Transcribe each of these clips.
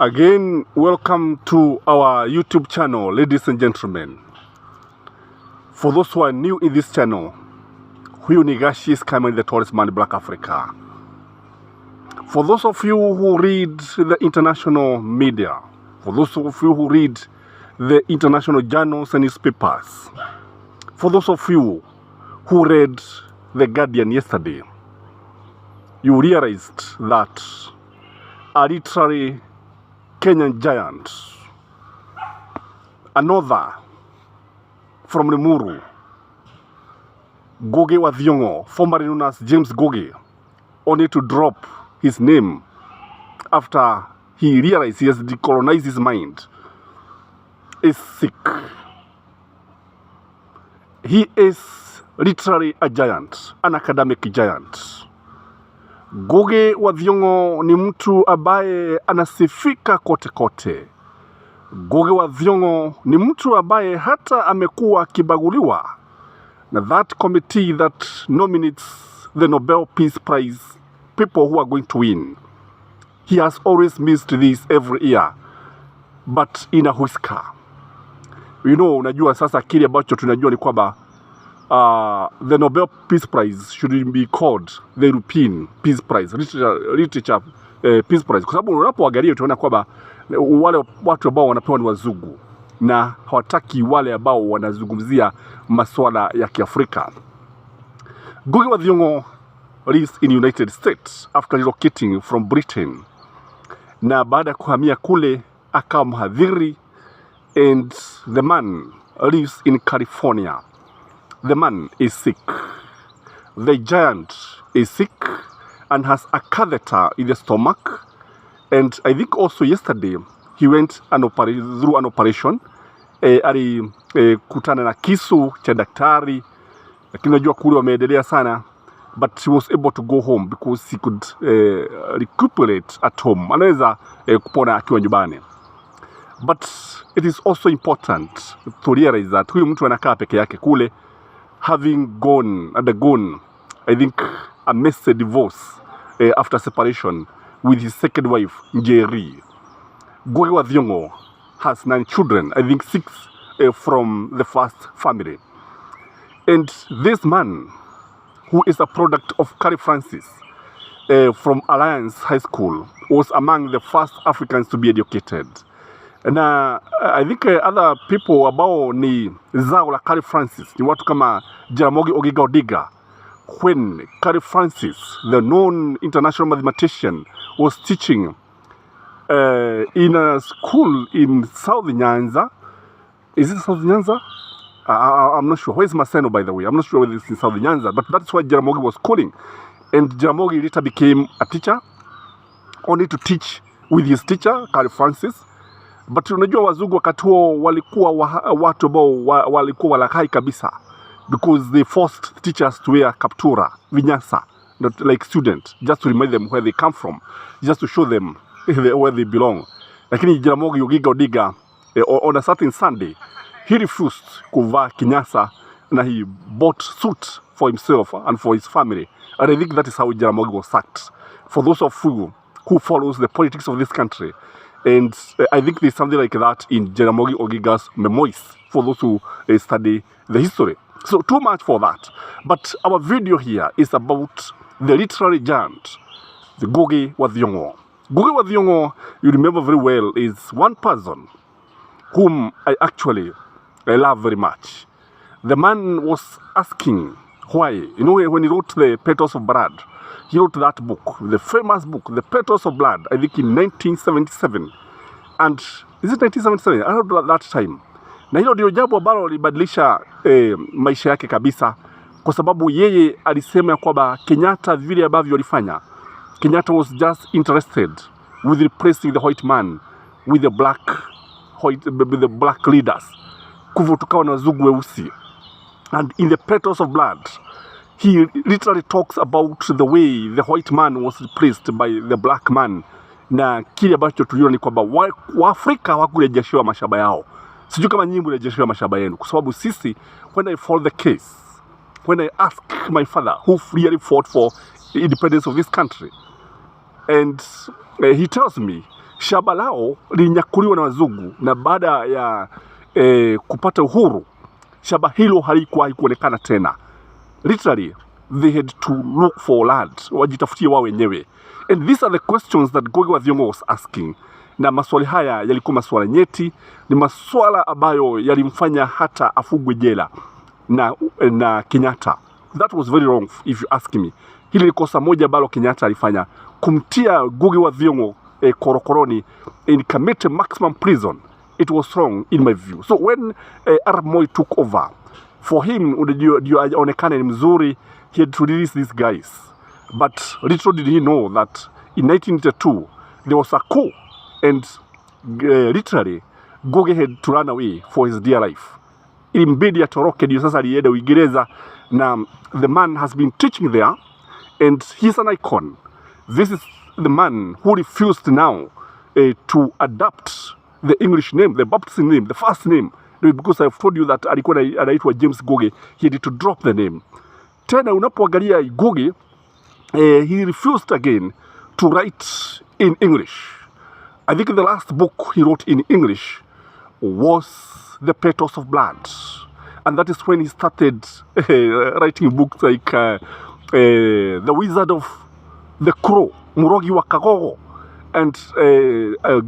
Again, welcome to our YouTube channel, ladies and gentlemen. For those who are new in this channel, huyu ni Gashi is coming the tallest man in Black Africa. For those of you who read the international media, for those of you who read the international journals and newspapers, for those of you who read The Guardian yesterday, you realized that a literary Kenyan giant, another from Limuru, Ngugi wa Thiong'O, formerly known as James Ngugi, only to drop his name after he realized he has decolonized his mind, is sick. He is literally a giant, an academic giant. Ngugi wa Thiong'O ni mtu ambaye anasifika kote kote. Ngugi wa Thiong'O ni mtu ambaye hata amekuwa akibaguliwa na that committee that nominates the Nobel Peace Prize people who are going to win. He has always missed this every year, but in a whisker. You know, unajua sasa kile ambacho tunajua ni kwamba the Nobel Peace Prize should be called the European Peace Prize, literature Peace Prize, kwa sababu unapoangalia utaona kwamba wale watu ambao wanapewa ni wazungu na hawataki wale ambao wanazungumzia masuala ya Kiafrika. Ngugi wa Thiong'O lives in United States after relocating from Britain, na baada ya kuhamia kule akawa mhadhiri, and the man lives in California. The man is sick. The giant is sick and has a catheter in the stomach. And I think also yesterday he went through an operation. Kutana na kisu cha daktari, lakini unajua kule wameendelea sana, but he was able to go home because he could recuperate at home. Anaweza kupona akiwa nyumbani. But it is also important to realize that huyu mtu anakaa peke yake kule, having undergone, I think, a messy divorce after separation with his second wife, Njeri. Ngugi wa Thiong'O has 9 children, I think 6 from the first family. And this man, who is a product of Carrie Francis from Alliance High School, was among the first Africans to be educated. Na I think other people ambao ni zao la Carrie Francis ni watu kama Jaramogi Oginga Odinga. When Carrie Francis, the known international mathematician, was teaching in a school in South Nyanza. Is it South Nyanza? I'm not sure. Where's Maseno, by the way? I'm not sure whether it's in South Nyanza, but that's why Jaramogi was schooling. And Jaramogi later became a teacher, only to teach with his teacher, Carrie Francis. But unajua wazungu wakati huo walikuwa watu ambao walikuwa walakai kabisa, because they forced teachers to wear kaptura, vinyasa, not like students, just to remind them where they come from, just to show them where they belong. Lakini Jaramogi Oginga Odinga, on a certain Sunday, he refused kuvaa kinyasa, and he bought suit for himself and for his family. And I think that is how Jaramogi was sacked. For those of you who follows the politics of this country, and I think there's something like that in Jaramogi Oginga's memoirs, for those who study the history. So too much for that. But our video here is about the literary giant, the Ngugi wa Thiong'O. Ngugi wa Thiong'O, you remember very well, is one person whom I love very much. The man was asking why. You know, when he wrote The Petals of Blood, he wrote that book, the famous book, The Petals of Blood, I think in 1977. And is it 1977? I wrote that time. Na hilo ndio jambo ambalo libadilisha maisha yake kabisa, kwa sababu yeye alisema kwamba Kenyatta vile ambavyo alifanya, Kenyatta was just interested with replacing the white man with the black leaders. Kuvutukawa na wazungu weusi. And in The Petals of Blood, he literally talks about the way the white man was replaced by the black man. Na kile ambacho tuliona ni kwamba Waafrika hawakurejeshewa mashamba yao. Sijui kama nyinyi mrejeshewa mashamba yenu, kwa sababu sisi, when I follow the case, when I ask my father who really fought for the independence of this country, and he tells me, shamba lao lilinyakuliwa na wazungu, na baada ya kupata uhuru shamba hilo halikuwahi kuonekana tena. Literally they had to look for land, wajitafutie wao wenyewe. And these are the questions that Ngugi wa Thiong'o was asking. Na maswali haya yalikuwa maswala nyeti, ni maswala ambayo yalimfanya hata afungwe jela na Kenyatta. That was very wrong if you ask me. Hili ni kosa moja ambalo Kenyatta alifanya, kumtia Ngugi wa Thiong'o korokoroni and commit maximum prison. It was wrong in my view. So when Arap Moi took over, for him ndio aonekane ni mzuri, he had to release these guys. But little did he know that in 1992 there was a coup, and literally Ngugi had to run away for his dear life. Ilimbidi atoroke, ndio sasa alienda Uingereza, na the man has been teaching there and he's an icon. This is the man who refused now to adapt the English name, the baptism name, the first name, because I've told you that alikuwa anaitwa James Ngugi. He had to drop the name. Tena unapoangalia Ngugi, he refused again to write in English. I think the last book he wrote in English was The Petals of Blood, and that is when he started writing books like The Wizard of the Crow, Murogi wa Kagogo, and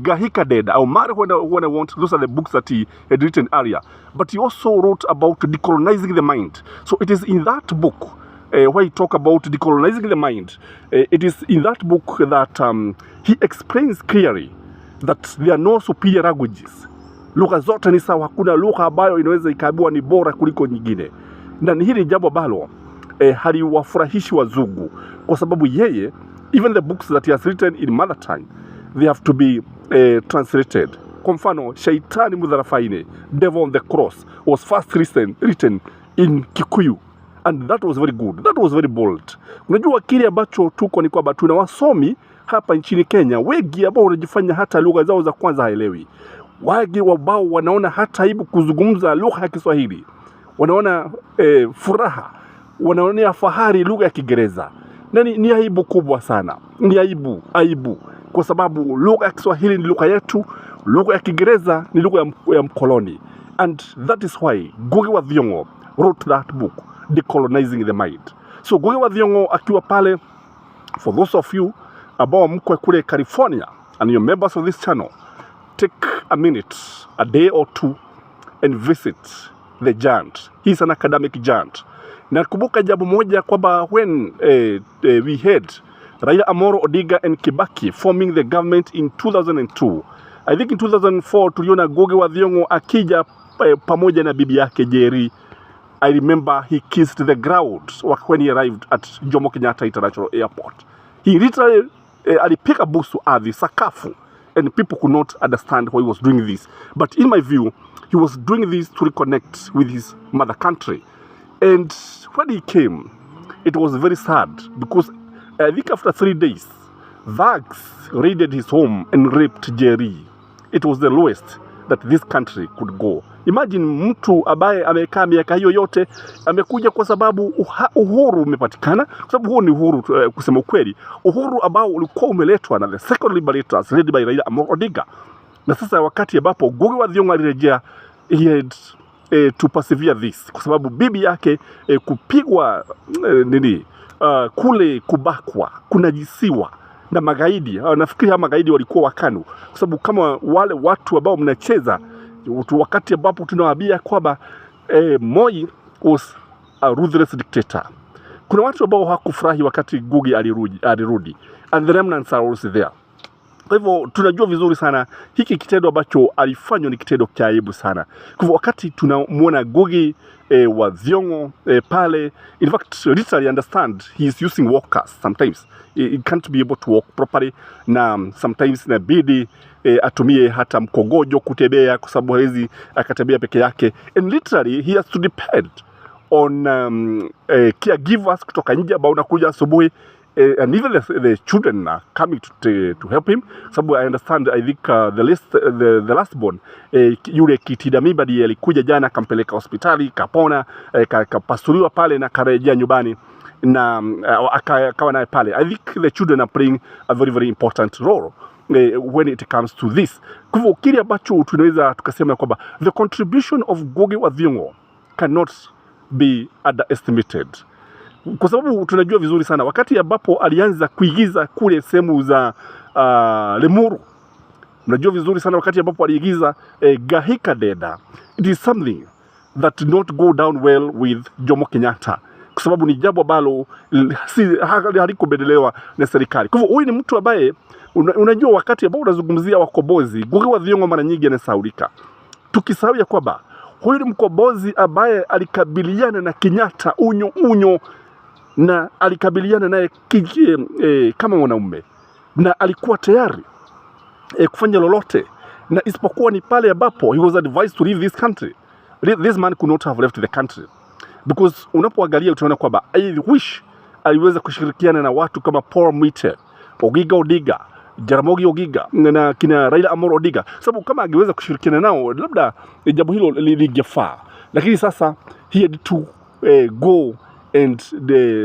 Gahika Dead, Aumari when I want. Those are the books that he had written earlier. But he also wrote about decolonizing the mind. So it is in that book where he talk about decolonizing the mind. It is in that book that he explains clearly that there are no superior languages. Lugha zote ni sawa, hakuna lugha ambayo inaweza ikaambiwa ni bora kuliko nyingine. Na hili jambo ambalo haliwafurahishi wazungu, kwa sababu yeye, even the books that he has written in mother tongue, they have to be translated. Kwa mfano, Shaitani Mudharafaine, Devil on the Cross, was first written in Kikuyu, and that was very good. That was very bold. Unajua kile ambacho tuko ni kwamba tuna wasomi hapa nchini Kenya wengi ambao wanajifanya hata lugha zao za kwanza haelewi. Wagi wabao wanaona hata aibu kuzungumza lugha ya Kiswahili. Wanaona furaha, wanaonea fahari lugha ya Kiingereza. Na ni aibu kubwa sana. Ni aibu. Kwa sababu lugha ya Kiswahili ni lugha yetu, lugha ya Kiingereza ni lugha ya mkoloni. And that is why Ngugi wa Thiong'o wrote that book, Decolonizing the Mind. So Ngugi wa Thiong'o akiwa pale, for those of you ambao mko kule California and you're members of this channel, take a minute, a day or two, and visit the giant. He's an academic giant. Na kumbuka jambo moja kwamba when we had Raila Amolo Odinga and Kibaki forming the government in 2002, I think in 2004 tuliona Ngugi wa Thiong'o akija pamoja na bibi yake Jerry. I remember he kissed the ground when he arrived at Jomo Kenyatta International Airport. He literally alipiga busu ardhi, sakafu, and people could not understand why he was doing this. But in my view, he was doing this to reconnect with his mother country. And when he came, it was very sad because I think after 3 days, thugs raided his home and raped Jerry. It was the lowest that this country could go. Imagine mtu ambaye amekaa miaka hiyo yote amekuja kwa sababu uhuru umepatikana, kwa sababu huo ni uhuru kusema ukweli, uhuru ambao ulikuwa umeletwa na the second liberators led by Raila Amolo Odinga. Na sasa wakati ambapo Ngugi wa Thiong'o alirejea, he had to persevere this, kwa sababu bibi yake kupigwa kule, kubakwa, kunajisiwa na magaidi. Nafikiri magaidi walikuwa Wakanu, kwa sababu kama wale watu ambao mnacheza wakati ambapo tunawaambia kwamba Moi was a ruthless dictator. Kuna watu ambao hawakufurahi wakati Ngugi alirudi, and the remnants are also there. Kwa hivyo tunajua vizuri sana hiki kitendo ambacho alifanywa ni kitendo cha aibu sana. Kwa hivyo wakati tunamuona Ngugi wa Thiong'o pale, in fact literally understand he is using walkers sometimes. He can't be able to walk properly, na sometimes inabidi atumie hata mkogojo kutembea kwa sababu hawezi akatembea peke yake, and literally he has to depend on caregivers kutoka nje ambao unakuja asubuhi, and even the children are coming to help him. Sababu I understand, I think the last born yule kitida mimba ndiye alikuja jana akampeleka hospitali, kapona, kapasuliwa pale na karejea nyumbani na akawa naye pale. I think the children are playing a very very important role when it comes to this. Kwa hivyo kile ambacho tunaweza tukasema kwamba the contribution of Ngugi wa Thiong'o cannot be underestimated, kwa sababu tunajua vizuri sana wakati ambapo alianza kuigiza kule sehemu za Lemuru. Mnajua vizuri sana wakati ambapo aliigiza Gahika Deda, it is something that did not go down well with Jomo Kenyatta, kwa sababu ni jambo ambalo halikubadiliwa na serikali. Kwa hivyo huyu ni mtu ambaye unajua wakati ambao unazungumzia wakombozi, Ngugi wa Thiong'o mara nyingi anasahaulika. Tukisahau ya kwamba huyu ni mkombozi ambaye alikabiliana na Kenyatta unyo na alikabiliana naye kama mwanaume, na alikuwa tayari kufanya lolote, na isipokuwa ni pale ambapo he was advised to leave this country. This man could not have left the country, because unapoangalia utaona kwamba I wish aliweza kushirikiana na watu kama Paul Mwite, Ogiga Odinga, Jaramogi Oginga na kina Raila Amolo Odinga, sababu kama angeweza kushirikiana nao labda jambo hilo lingefaa. Lakini sasa he had to go and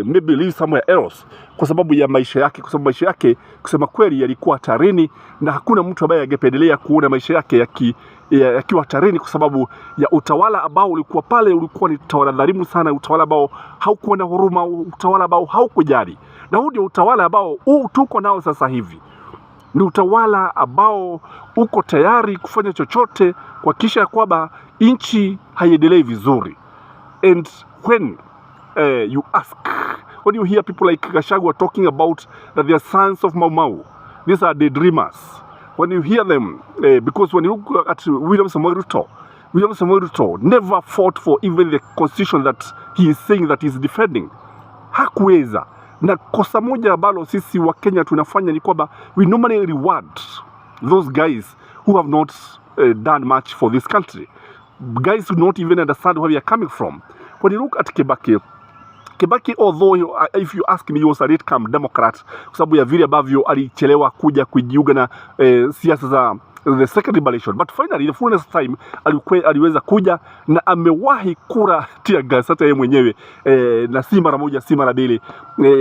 maybe live somewhere else kwa sababu ya maisha yake, kwa sababu maisha yake kusema kweli yalikuwa hatarini, na hakuna mtu ambaye angependelea kuona maisha yake yakiwa hatarini kwa sababu ya utawala ambao ulikuwa pale. Ulikuwa ni utawala dhalimu sana, utawala ambao haukuwa na huruma, utawala ambao haukujali. Na huu ndio utawala ambao tuko nao sasa hivi. Ni utawala ambao uko tayari kufanya chochote kuhakikisha kwamba nchi haiendelei vizuri. And when you ask, when you hear people like Gachagua talking about that they are sons of Mau Mau, these are the dreamers. When you hear them, because when you look at William Samoei Ruto never fought for even the constitution that he is saying that he is defending. Hakuweza. Na kosa moja ambalo sisi wa Kenya tunafanya ni kwamba we normally reward those guys who have not done much for this country. Guys who don't even understand where we are coming from. When you look at Kibaki, although if you ask me, he was a late-come Democrat kwa sababu ya vile ambavyo alichelewa kuja kujiunga na siasa za the second liberation, but finally the fullness time aliweza kuja na amewahi kura tear gas hata yeye mwenyewe, na si mara moja si mara mbili,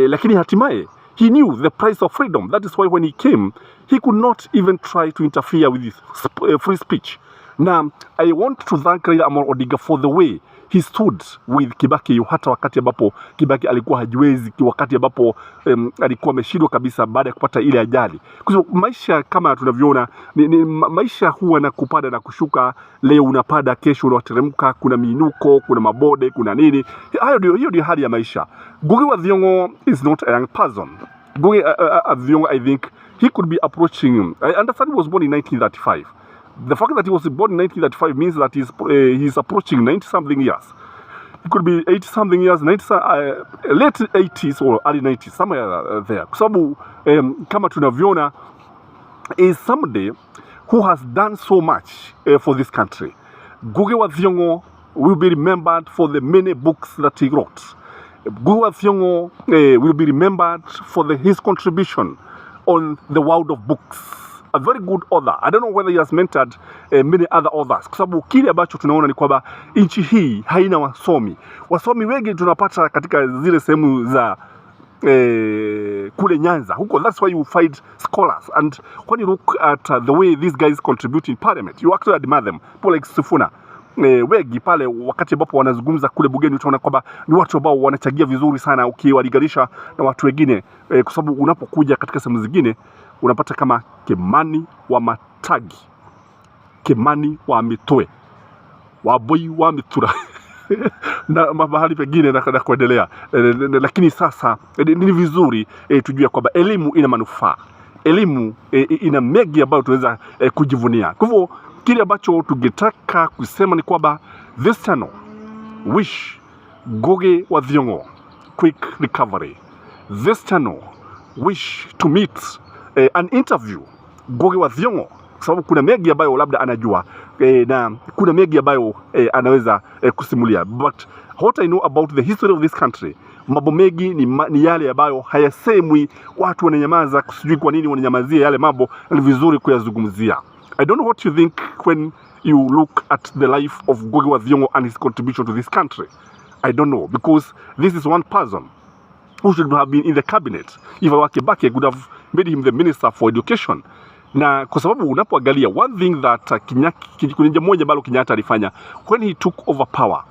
lakini hatimaye he knew the price of freedom. That is why when he came he could not even try to interfere with free speech. Now I want to thank Raila Amolo Odinga for the way he stood with Kibaki hata wakati ambapo Kibaki alikuwa hajiwezi, wakati ambapo alikuwa ameshindwa kabisa baada ya kupata ile ajali. Kwa sababu maisha kama tunavyoona ni maisha huwa na kupanda na kushuka. Leo unapanda, kesho unateremka, kuna minuko, kuna mabode, kuna nini. Hiyo ndio hali ya maisha. Ngugi wa Thiong'o is not a young person. Ngugi wa Thiong'o, I think he could be approaching, I understand he was born in 1935. The fact that he was born in 1935 means that he's approaching 90-something years. It could be 80-something years, late 80s or early 90s, somewhere there. Kwa sababu kama tunavyoona is somebody who has done so much for this country. Ngugi wa Thiong'o will be remembered for the many books that he wrote. Ngugi wa Thiong'o will be remembered for his contribution on the world of books. A very good author. I don't know whether he has mentored many other authors. Kwa sababu kile ambacho tunaona ni kwamba nchi hii haina wasomi. Wasomi wengi tunapata katika zile sehemu za kule Nyanza. Huko, that's why you find scholars. And when you look at the way these guys contribute in parliament, you actually admire them. People like Sifuna. Wengi pale wakati ambapo wanazungumza kule bungeni utaona kwamba ni watu ambao wanachangia vizuri sana ukiwalinganisha na watu wengine, kwa sababu unapokuja katika sehemu zingine unapata kama Kimani wa Matagi, Kimani wa Mitwe, Waboi wa Mitura na mahali pengine na kuendelea. Lakini sasa ni vizuri tujue kwamba elimu ina manufaa. Elimu ina mengi ambayo tunaweza kujivunia. Kwa hivyo kile ambacho tungetaka kusema ni kwamba this channel wish Ngugi wa Thiong'o quick recovery. This channel wish to meet an interview Ngugi wa Thiong'o, kwa sababu kuna mengi ambayo labda anajua na kuna mengi ambayo anaweza kusimulia. But what I know about the history of this country, mambo mengi ni yale ambayo hayasemwi, watu wananyamaza. Sijui kwa nini wananyamazia yale mambo, ni vizuri kuyazungumzia. I don't know what you think when you look at the life of Ngugi wa Thiong'o and his contribution to this country. I don't know, because this is one person who should have been in the cabinet. If I were Kibaki, I could have made him the minister for education. Na kwa sababu unapoangalia one thing that kuna jambo moja ambalo Kenyatta alifanya when he took over power,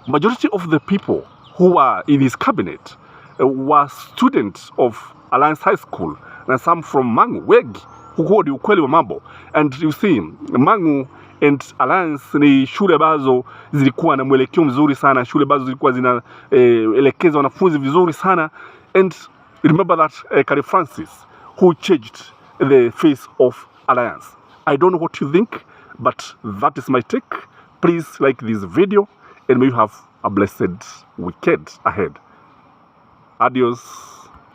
majority of the people who were in his cabinet were students of Alliance High School na some from Mang'u, wengi. Huo ni ukweli wa mambo. And you see, Mang'u and Alliance ni shule ambazo zilikuwa na mwelekeo mzuri sana, shule ambazo zilikuwa zinaelekeza wanafunzi vizuri sana. And remember that Kari Francis who changed the face of Alliance. I don't know what you think, but that is my take. Please like this video and may you have a blessed weekend ahead. Adios.